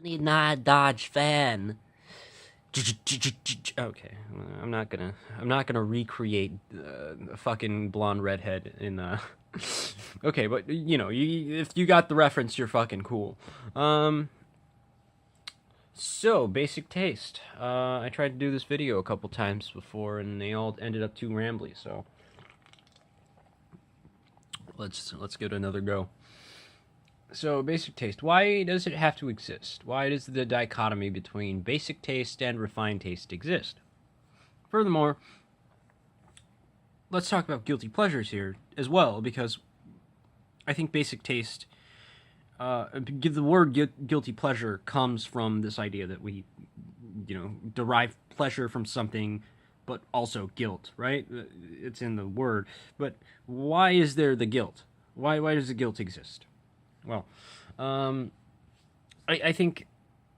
Need not Dodge fan. Okay, I'm not gonna recreate a fucking blonde redhead in. Okay, but if you got the reference, you're fucking cool. So Basic Taste. I tried to do this video a couple times before, and they all ended up too rambly. So let's give it another go. So, Basic Taste. Why does it have to exist? Why does the dichotomy between basic taste and refined taste exist? Furthermore, let's talk about guilty pleasures here as well, because I think basic taste, give the word guilty pleasure comes from this idea that we, derive pleasure from something, but also guilt, right? It's in the word. But why is there the guilt? Why does the guilt exist? Well, I think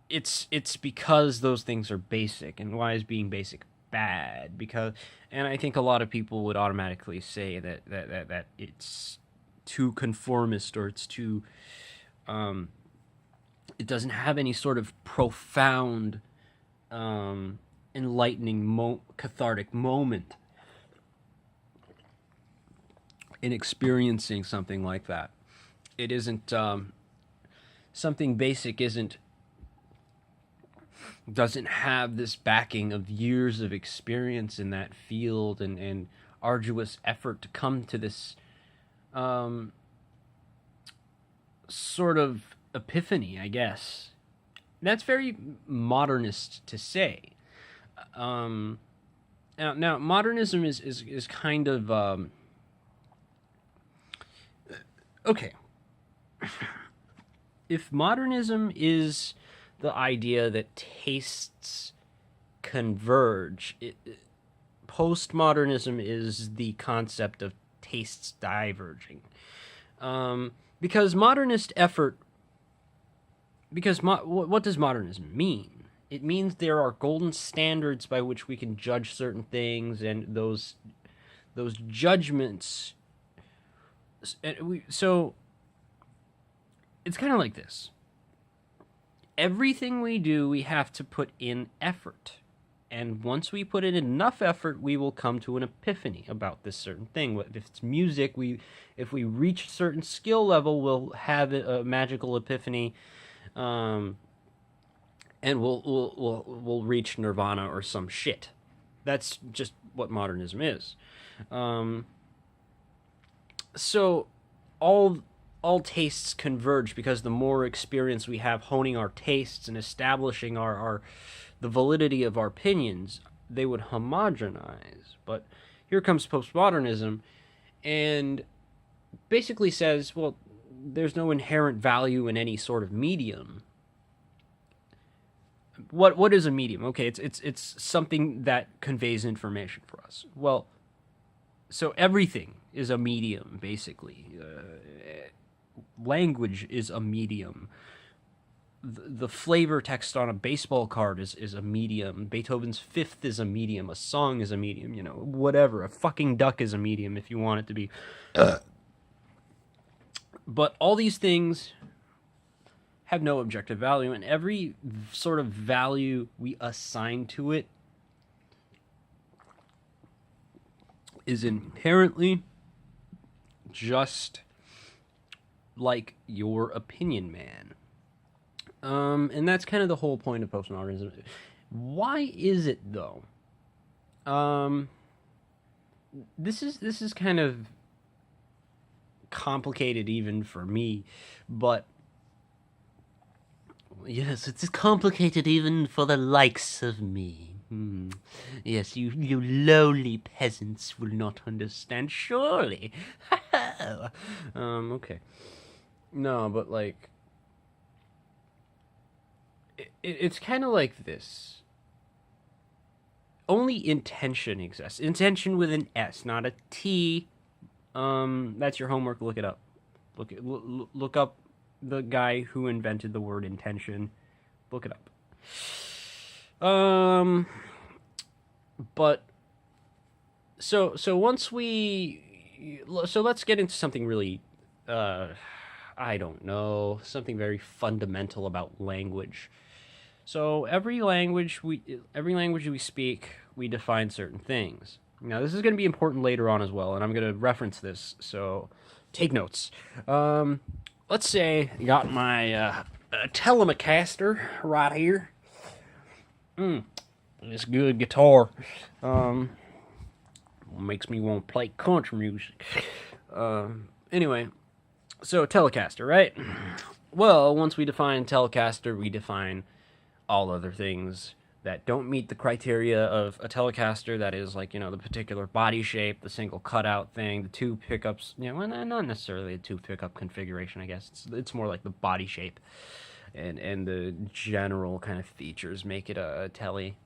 it's because those things are basic, and why is being basic bad? And I think a lot of people would automatically say that it's too conformist, or it's too, it doesn't have any sort of profound, enlightening, cathartic moment in experiencing something like that. It isn't, something basic doesn't have this backing of years of experience in that field, and arduous effort to come to this sort of epiphany, I guess. That's very modernist to say. Now modernism is kind of, okay. If modernism is the idea that tastes converge, postmodernism is the concept of tastes diverging. Because modernist effort, what does modernism mean? It means there are golden standards by which we can judge certain things, and those judgments. So it's kind of like this. Everything we do, we have to put in effort. And once we put in enough effort, we will come to an epiphany about this certain thing. If it's music, if we reach a certain skill level, we'll have a magical epiphany, and we'll reach nirvana or some shit. That's just what modernism is. So all tastes converge because the more experience we have honing our tastes and establishing the validity of our opinions, they would homogenize. But here comes postmodernism, and basically says, well, there's no inherent value in any sort of medium. What is a medium? Okay, it's something that conveys information for us. Well, so everything is a medium, basically. Language is a medium. The flavor text on a baseball card is a medium. Beethoven's Fifth is a medium. A song is a medium. Whatever. A fucking duck is a medium if you want it to be. But all these things have no objective value, and every sort of value we assign to it is inherently just like your opinion, man. And that's kind of the whole point of postmodernism. Why is it though? This is kind of complicated even for me, but yes, it's complicated even for the likes of me. Yes, you lowly peasants will not understand, surely. Okay. No, but like, it's kind of like this. Only intention exists. Intention with an S, not a T. That's your homework. Look it up. Look up the guy who invented the word intention. Look it up. But so let's get into something really I don't know, something very fundamental about language. So every language we speak, we define certain things. Now this is going to be important later on as well, and I'm going to reference this. So take notes. Let's say I got my Telecaster right here. This good guitar. Makes me want to play country music. Anyway, so Telecaster, right? Well, once we define Telecaster, we define all other things that don't meet the criteria of a Telecaster. That is, like, the particular body shape, the single cutout thing, the two pickups. Well, not necessarily a two pickup configuration, I guess. It's more like the body shape and the general kind of features make it a Tele.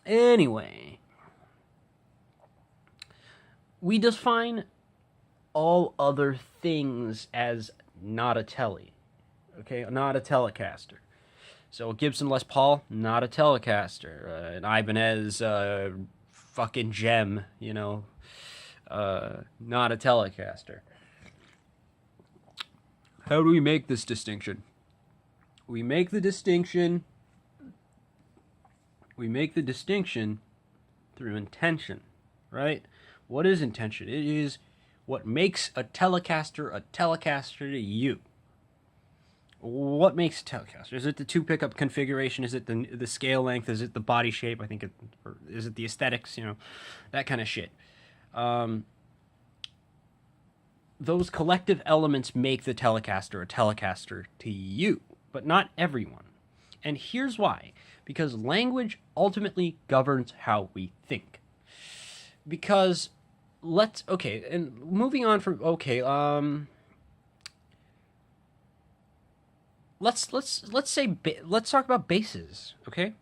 Anyway, we define all other things as not a Tele. Okay, not a Telecaster. So a Gibson Les Paul, not a Telecaster. An Ibanez fucking gem, not a Telecaster. How do we make this distinction? We make the distinction through intention, right? What is intention? It is what makes a Telecaster to you. What makes a Telecaster? Is it the two pickup configuration? Is it the scale length? Is it the body shape? Or is it the aesthetics? That kind of shit. Those collective elements make the Telecaster a Telecaster to you, but not everyone. And here's why. Because language ultimately governs how we think. Because let's talk about basses, okay?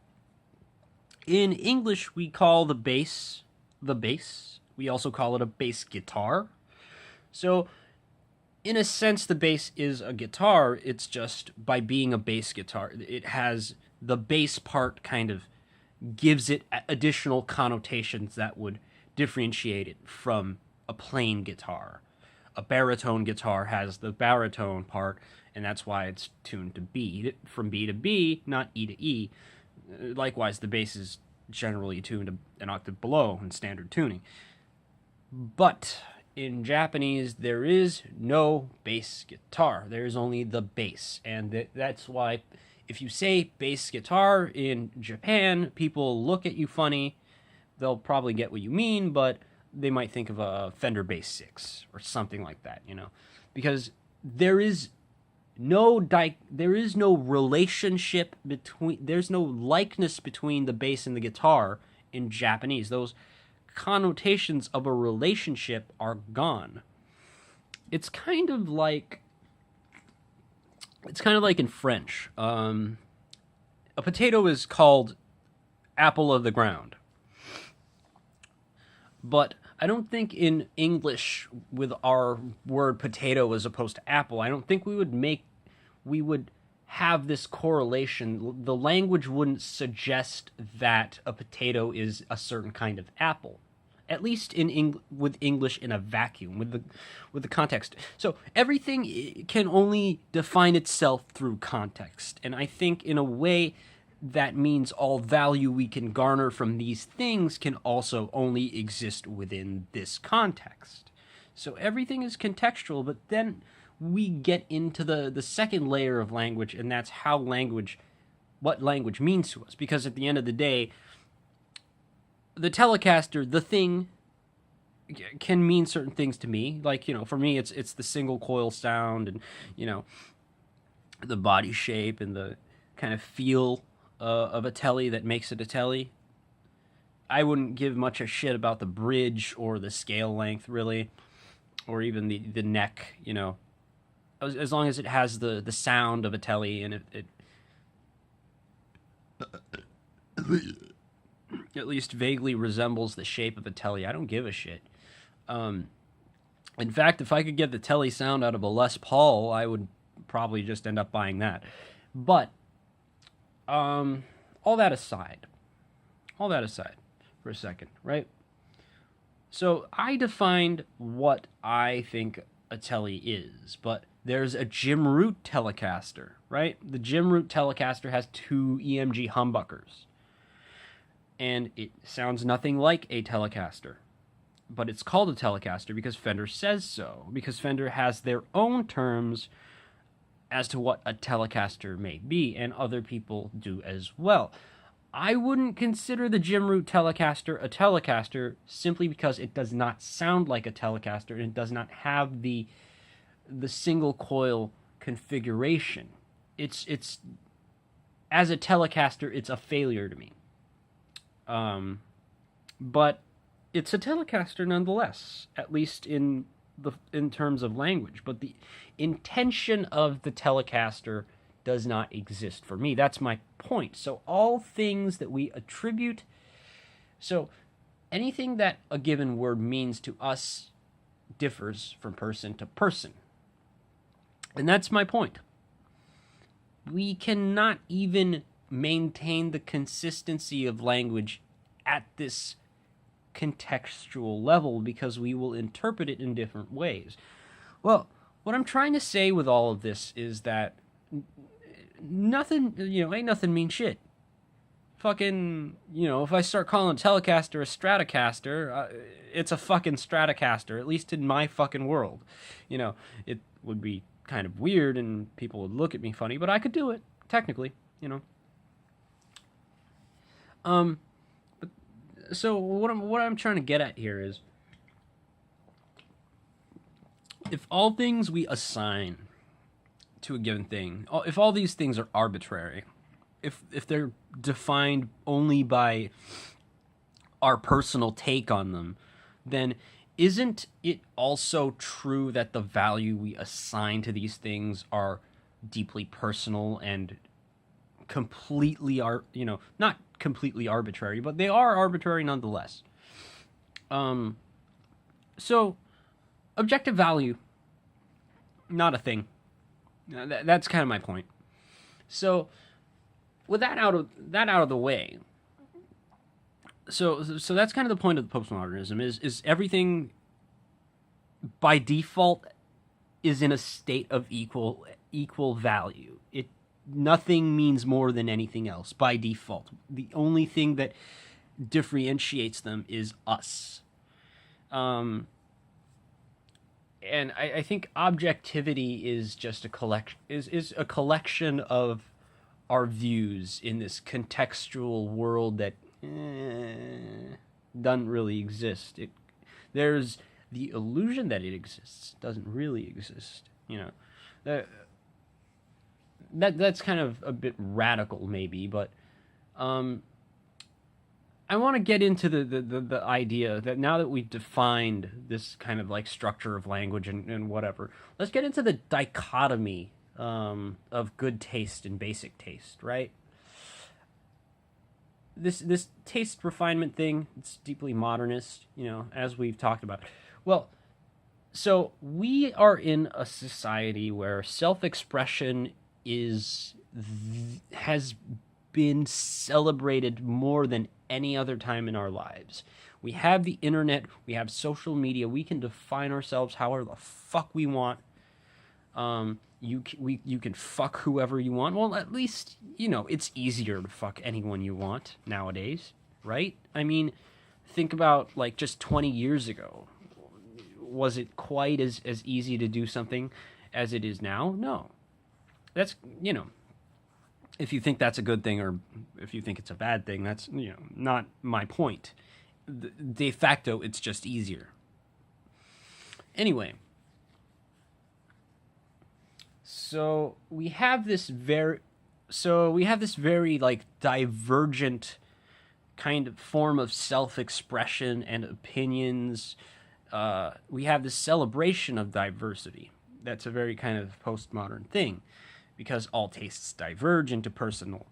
In English, we call the bass the bass. We also call it a bass guitar. So, in a sense, the bass is a guitar. It's just by being a bass guitar, it has the bass part kind of gives it additional connotations that would differentiate it from a plain guitar. A baritone guitar has the baritone part, and that's why it's tuned to B, from B to B, not E to E. Likewise, the bass is generally tuned an octave below in standard tuning. But in Japanese, there is no bass guitar. There is only the bass, and that's why if you say bass guitar in Japan, people look at you funny. They'll probably get what you mean, but they might think of a Fender Bass 6 or something like that, because there is no relationship there's no likeness between the bass and the guitar in Japanese. Those connotations of a relationship are gone. It's kind of like in French. A potato is called apple of the ground. But I don't think in English, with our word potato as opposed to apple, I don't think we would have this correlation. The language wouldn't suggest that a potato is a certain kind of apple. At least with English in a vacuum, with the context. So everything can only define itself through context. And I think in a way that means all value we can garner from these things can also only exist within this context. So everything is contextual, but then we get into the second layer of language, and that's what language means to us. Because at the end of the day, the Telecaster, the thing, can mean certain things to me. Like, for me, it's the single coil sound, and, the body shape and the kind of feel of a Tele that makes it a Tele. I wouldn't give much a shit about the bridge or the scale length, really, or even the neck, as long as it has the sound of a Tele and it at least vaguely resembles the shape of a Tele. I don't give a shit. In fact, if I could get the Tele sound out of a Les Paul, I would probably just end up buying that. But all that aside for a second, right? So I defined what I think a Tele is, but There's a Jim Root Telecaster, right? The Jim Root Telecaster has 2 EMG humbuckers. And it sounds nothing like a Telecaster. But it's called a Telecaster because Fender says so. Because Fender has their own terms as to what a Telecaster may be, and other people do as well. I wouldn't consider the Jim Root Telecaster a Telecaster simply because it does not sound like a Telecaster and it does not have the single coil configuration. It's as a Telecaster, it's a failure to me. But it's a Telecaster nonetheless, at least in terms of language. But the intention of the Telecaster does not exist for me. That's my point. So all things that we attribute, so anything that a given word means to us differs from person to person. And that's my point. We cannot even maintain the consistency of language at this contextual level because we will interpret it in different ways. Well, what I'm trying to say with all of this is that nothing, ain't nothing mean shit. Fucking, if I start calling a Telecaster a Stratocaster, it's a fucking Stratocaster, at least in my fucking world. It would be kind of weird and people would look at me funny, but I could do it, technically, So what I'm trying to get at here is, if all things we assign to a given thing, if all these things are arbitrary, if they're defined only by our personal take on them, then isn't it also true that the value we assign to these things are deeply personal and completely not completely arbitrary, but they are arbitrary nonetheless. So objective value, not a thing. That's kind of my point. So with that out of the way, so that's kind of the point of postmodernism is everything by default is in a state of equal value. Nothing means more than anything else by default. The only thing that differentiates them is us. And I think objectivity is just a collection of our views in this contextual world that doesn't really exist. There's the illusion that it exists, doesn't really exist. That's kind of a bit radical, maybe, but I want to get into the idea that now that we've defined this kind of like structure of language and whatever, let's get into the dichotomy of good taste and basic taste, right? This taste refinement thing, it's deeply modernist, as we've talked about. Well, so we are in a society where self-expression has been celebrated more than any other time in our lives. We have the internet, we have social media, we can define ourselves however the fuck we want. You can fuck whoever you want. Well, at least, it's easier to fuck anyone you want nowadays, right? I mean, think about like just 20 years ago. Was it quite as easy to do something as it is now? No. That's, if you think that's a good thing or if you think it's a bad thing, that's, not my point. De facto, it's just easier. Anyway, so we have this very like divergent kind of form of self-expression and opinions. We have this celebration of diversity. That's a very kind of postmodern thing, because all tastes diverge into personal,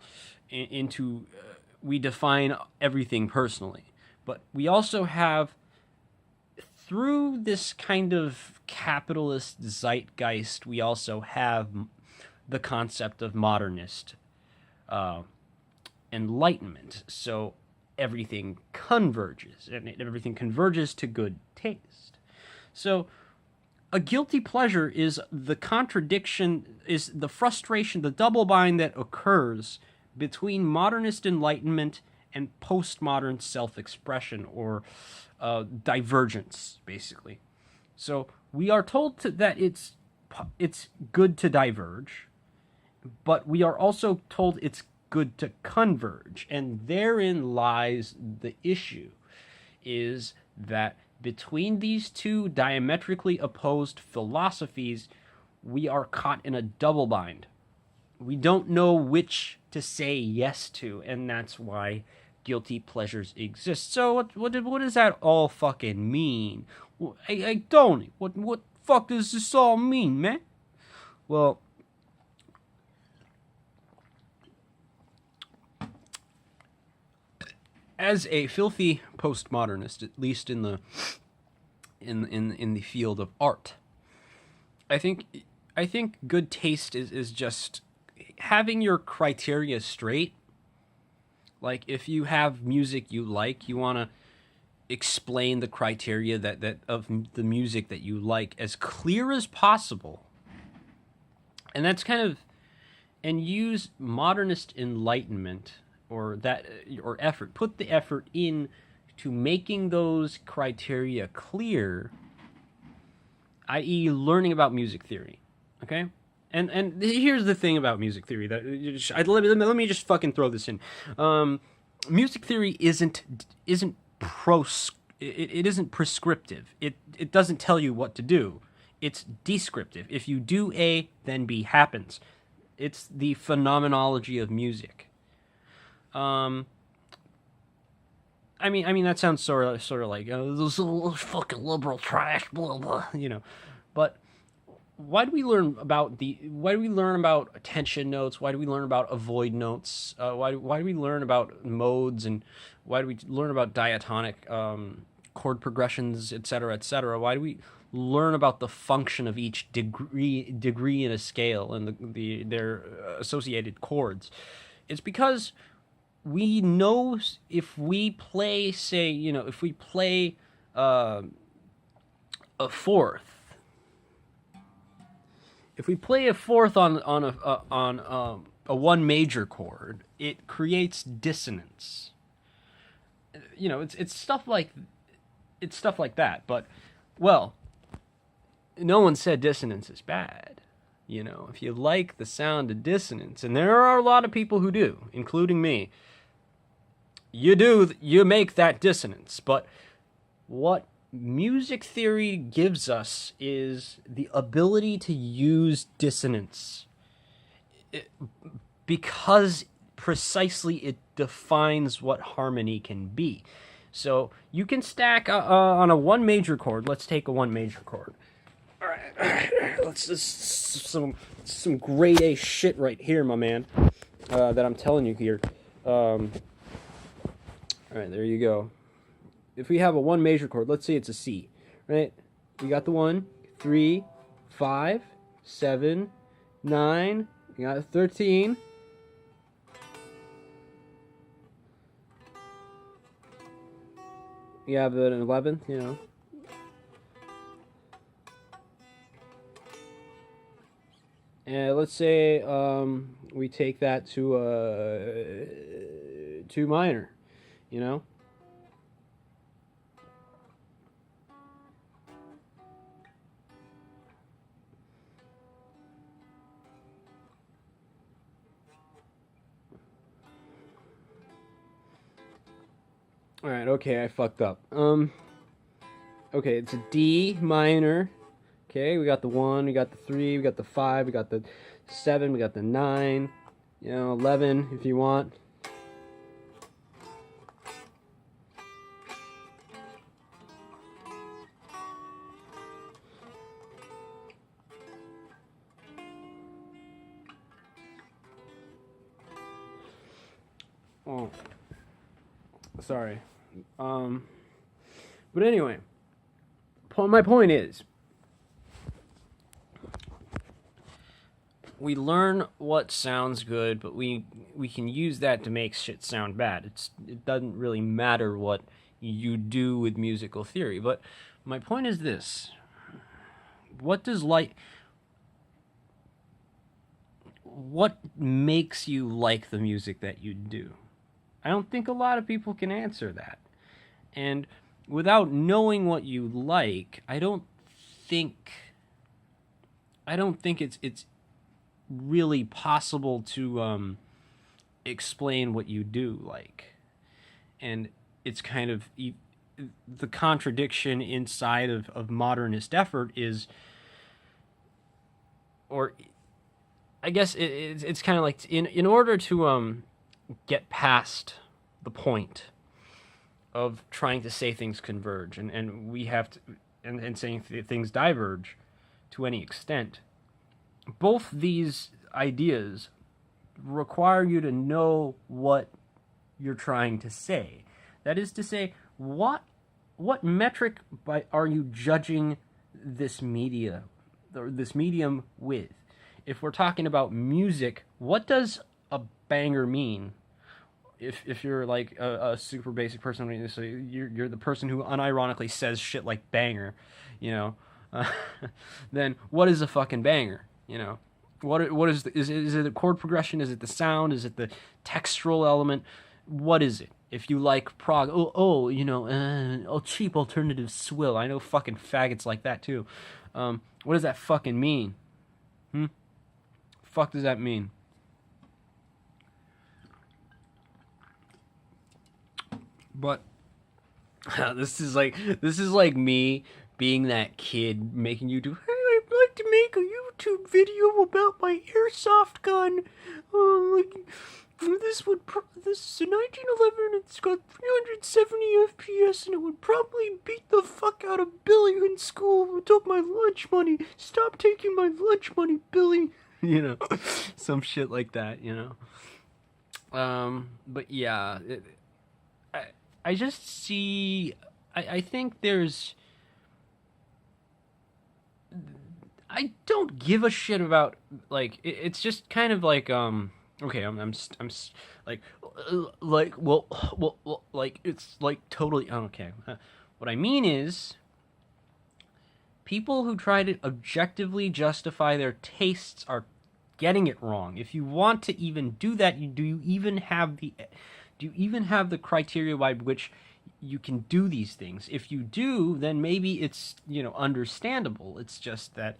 we define everything personally. But we also have, through this kind of capitalist zeitgeist, we also have the concept of modernist enlightenment. So everything converges, and everything converges to good taste. So A guilty pleasure is the contradiction, is the frustration, the double bind that occurs between modernist enlightenment and postmodern self-expression, or divergence, basically. So we are told that it's good to diverge, but we are also told it's good to converge, and therein lies the issue, is that between these two diametrically opposed philosophies, we are caught in a double bind. We don't know which to say yes to, and that's why guilty pleasures exist. So what does that all fucking mean? Hey, Tony, what fuck does this all mean, man? Well, as a filthy postmodernist, at least in the field of art, I think good taste is just having your criteria straight. Like, if you have music you like, you want to explain the criteria that of the music that you like as clear as possible. And that's kind of, and use modernist enlightenment, or effort, put the effort in to making those criteria clear, i.e. learning about music theory. Okay? And here's the thing about music theory that let me just fucking throw this in. Music theory isn't prescriptive. It doesn't tell you what to do. It's descriptive. If you do A, then B happens. It's the phenomenology of music. I mean that sounds sort of like this fucking liberal trash, blah blah, But why do we learn about attention notes? Why do we learn about avoid notes? Why do we learn about modes, and why do we learn about diatonic chord progressions, etc., etc.? Why do we learn about the function of each degree in a scale and their associated chords? It's because we know if we play, say, if we play a fourth. If we play a fourth on a one major chord, it creates dissonance. It's stuff like that. But, well, no one said dissonance is bad. If you like the sound of dissonance, and there are a lot of people who do, including me, you make that dissonance. But what music theory gives us is the ability to use dissonance, because precisely it defines what harmony can be. So you can stack on a one major chord. Let's take a one major chord. All right, let's just some grade A shit right here, my man. That I'm telling you here. All right, there you go. If we have a one major chord, let's say it's a C, right? We got the 1, 3, 5, 7, 9. You got 13. You have an 11th, And let's say we take that to 2 minor, Alright, okay, I fucked up. Okay, it's a D minor. Okay, we got the 1, we got the 3, we got the 5, we got the 7, we got the 9, 11 if you want. Oh, sorry. But anyway, my point is, we learn what sounds good, but we can use that to make shit sound bad. It doesn't really matter what you do with musical theory. But my point is this: what does like what makes you like the music that you do? I don't think a lot of people can answer that. And without knowing what you like, think I don't think it's really possible to explain what you do like. And it's kind of the contradiction inside of modernist effort is, or I guess it's kind of like in order to get past the point of trying to say things converge and we have to and saying things diverge to any extent, both these ideas require you to know what you're trying to say. That is to say, what metric are you judging this media or this medium with? If we're talking about music, what does a banger mean? If you're like a super basic person, so you're the person who unironically says shit like banger, you know, then what is a fucking banger? You know, what is it a chord progression? Is it the sound? Is it the textural element? What is it? If you like prog, you know, cheap alternative swill. I know fucking faggots like that too. What does that fucking mean? Fuck does that mean? But this is like me being that kid making YouTube. Hey, I'd like to make a YouTube video about my airsoft gun. This is a 1911. It's got 370 FPS, and it would probably beat the fuck out of Billy in school who took my lunch money. Stop taking my lunch money, Billy. You know, some shit like that. You know. But yeah. I just see. I think there's. I don't give a shit about like. It's just kind of like Okay, I'm like well like it's like totally okay. What I mean is, people who try to objectively justify their tastes are getting it wrong. If you want to even do that, do you even have the criteria by which you can do these things? If you do, then maybe it's, you know, understandable. It's just that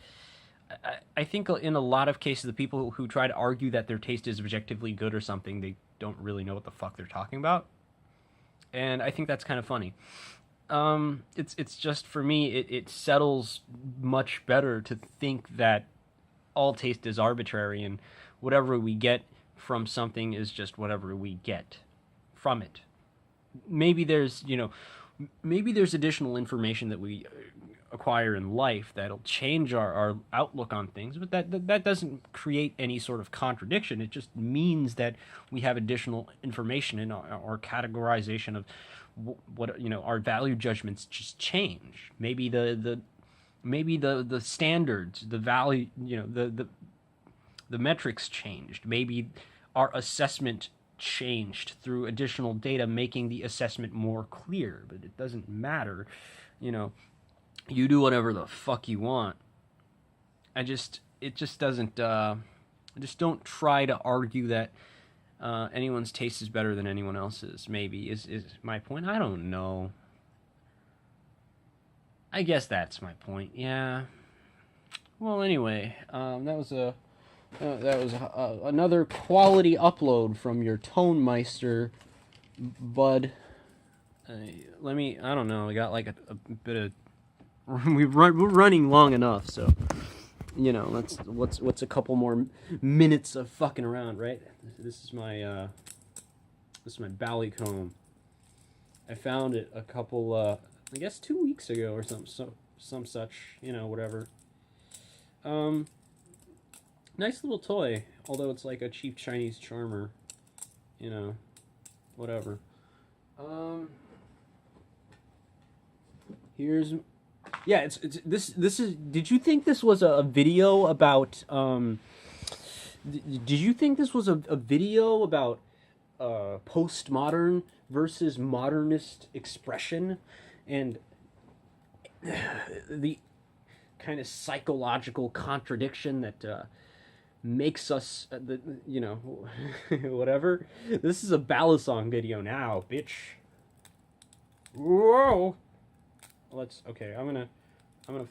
I think in a lot of cases, the people who try to argue that their taste is objectively good or something, they don't really know what the fuck they're talking about. And I think that's kind of funny. It's just, for me, it settles much better to think that all taste is arbitrary and whatever we get from something is just whatever we get from it. Maybe there's additional information that we acquire in life that'll change our outlook on things, but that doesn't create any sort of contradiction. It just means that we have additional information in our categorization of what, you know, our value judgments just change. Maybe the standards, the value, you know, the metrics changed. Maybe our assessment changed through additional data, making the assessment more clear. But it doesn't matter, you know. You do whatever the fuck you want. It just doesn't. I just don't try to argue that anyone's taste is better than anyone else's. Maybe is my point. I don't know. I guess that's my point. Yeah. Well, anyway, that was another quality upload from your Tone Meister, bud. Let me. I don't know. I got like a bit of. We're running long enough, so you know. What's a couple more minutes of fucking around, right? This is my Ballycomb. I found it a couple, I guess 2 weeks ago or some such, you know, whatever. Nice little toy, although it's like a cheap Chinese charmer, you know, whatever. Here's, yeah, it's this is. Did you think this was a video about? Did you think this was a video about postmodern versus modernist expression, and the kind of psychological contradiction that makes us, whatever. This is a Balisong video now, bitch. Whoa. Okay. I'm gonna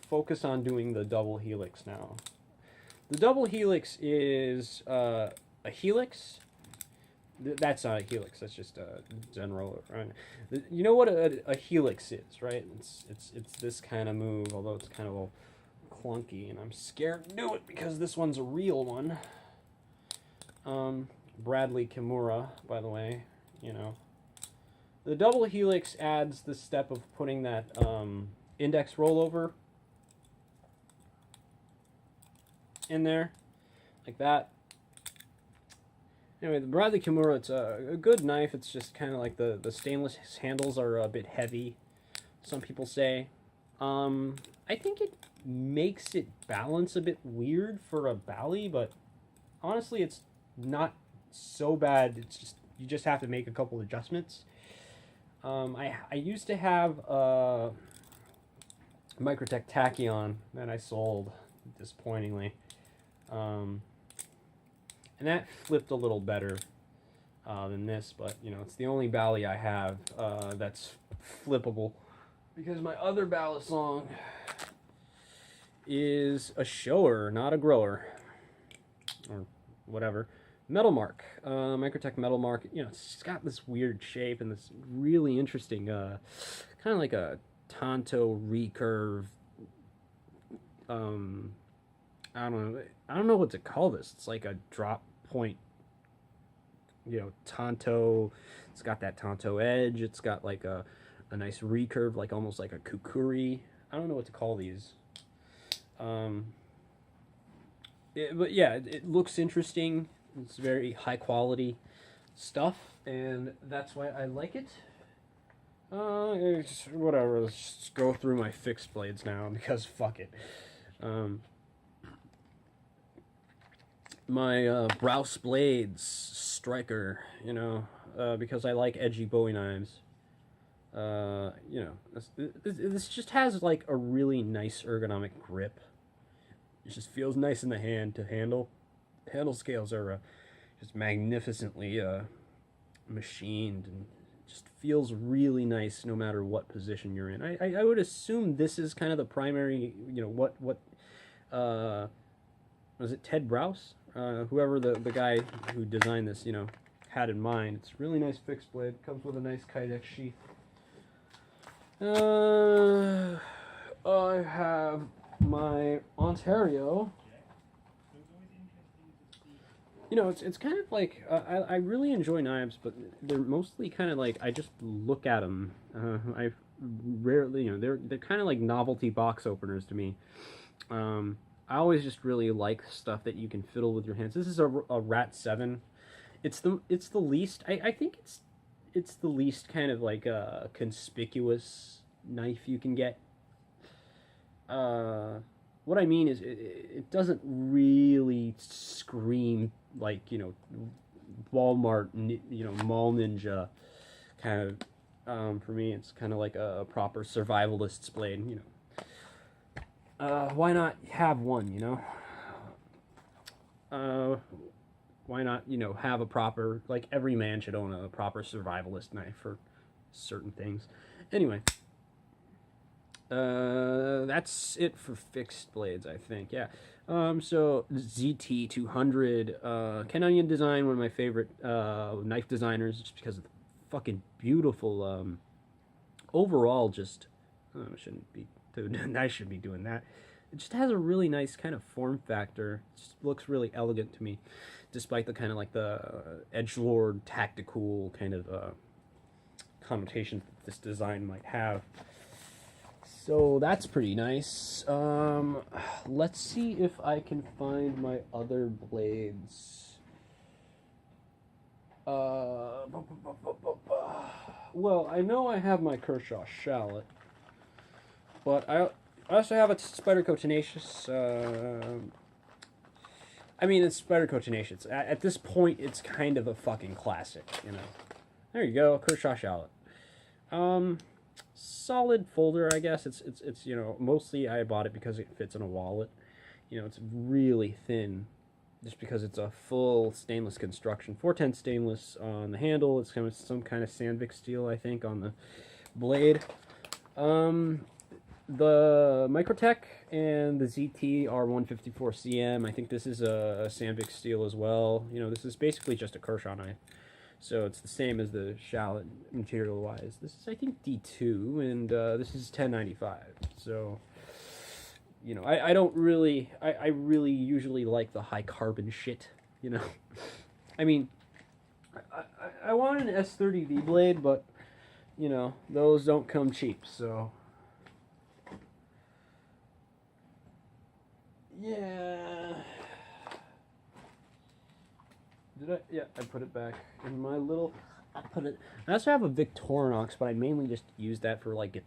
focus on doing the double helix now. The double helix is a helix. That's not a helix. That's just a general. Right? You know what a helix is, right? It's this kind of move, although it's kind of a clunky, and I'm scared to do it because this one's a real one. Bradley Kimura, by the way, the double helix adds the step of putting that index rollover in there, like that. Anyway, the Bradley Kimura, it's a good knife. It's just kind of like the stainless handles are a bit heavy, some people say. I think it makes it balance a bit weird for a Bally, but honestly, it's not so bad. It's just, you just have to make a couple adjustments. I used to have a Microtech Tachyon that I sold, disappointingly. And that flipped a little better than this, but, it's the only Bally I have that's flippable. Because my other Balisong is a shower, not a grower. Or whatever. Metal Mark. Microtech Metal Mark. It's got this weird shape and this really interesting, kind of like a Tonto recurve. I don't know what to call this. It's like a drop point, Tonto. It's got that Tonto edge. It's got like a nice recurve, like almost like a kukuri. I don't know what to call these. But yeah, it looks interesting. It's very high quality stuff, and that's why I like it. Whatever. Let's just go through my fixed blades now because fuck it. My Brous Blades Striker, because I like edgy Bowie knives. This just has like a really nice ergonomic grip. It just feels nice in the hand to handle. Handle scales are just magnificently machined, and just feels really nice no matter what position you're in. I would assume this is kind of the primary, what was it, Ted Brous? Whoever the guy who designed this, had in mind. It's a really nice fixed blade. Comes with a nice Kydex sheath. I have my Ontario. It's kind of like, I really enjoy knives, but they're mostly kind of like, I just look at them. I rarely, they're kind of like novelty box openers to me. I always just really like stuff that you can fiddle with your hands. This is a Rat 7. It's the least, I think it's the least kind of like a conspicuous knife you can get. What I mean is it doesn't really scream like, Walmart, Mall Ninja kind of. For me, it's kind of like a proper survivalist's blade, why not have one, why not, have a proper, like, every man should own a proper survivalist knife for certain things. Anyway, that's it for fixed blades, I think, yeah. So, ZT200, Ken Onion Design, one of my favorite knife designers, just because of the fucking beautiful, overall, just, I shouldn't be doing that. It just has a really nice kind of form factor. It just looks really elegant to me, despite the kind of like the edgelord, tactical kind of connotation that this design might have. So that's pretty nice. Let's see if I can find my other blades. Well, I know I have my Kershaw Shallot, but I also have a Spyderco Tenacious. I mean, it's Spyderco Tenacious. At this point, it's kind of a fucking classic, There you go, Kershaw Shallot. solid folder, I guess. It's you know, mostly I bought it because it fits in a wallet. You know, it's really thin, just because it's a full stainless construction. 410 stainless on the handle. It's kind of some kind of Sandvik steel, I think, on the blade. The Microtech and the ZT are 154 cm. I think this is a Sandvik steel as well. You know, this is basically just a Kershaw knife. So it's the same as the shallot material-wise. This is, I think, D2, and this is 1095. So, you know, I don't really, I really usually like the high carbon shit, you know. I mean, I want an S30V blade, but, you know, those don't come cheap, so. Yeah. Did I? Yeah, I put it back in my little. I also have a Victorinox, but I mainly just use that for like guitar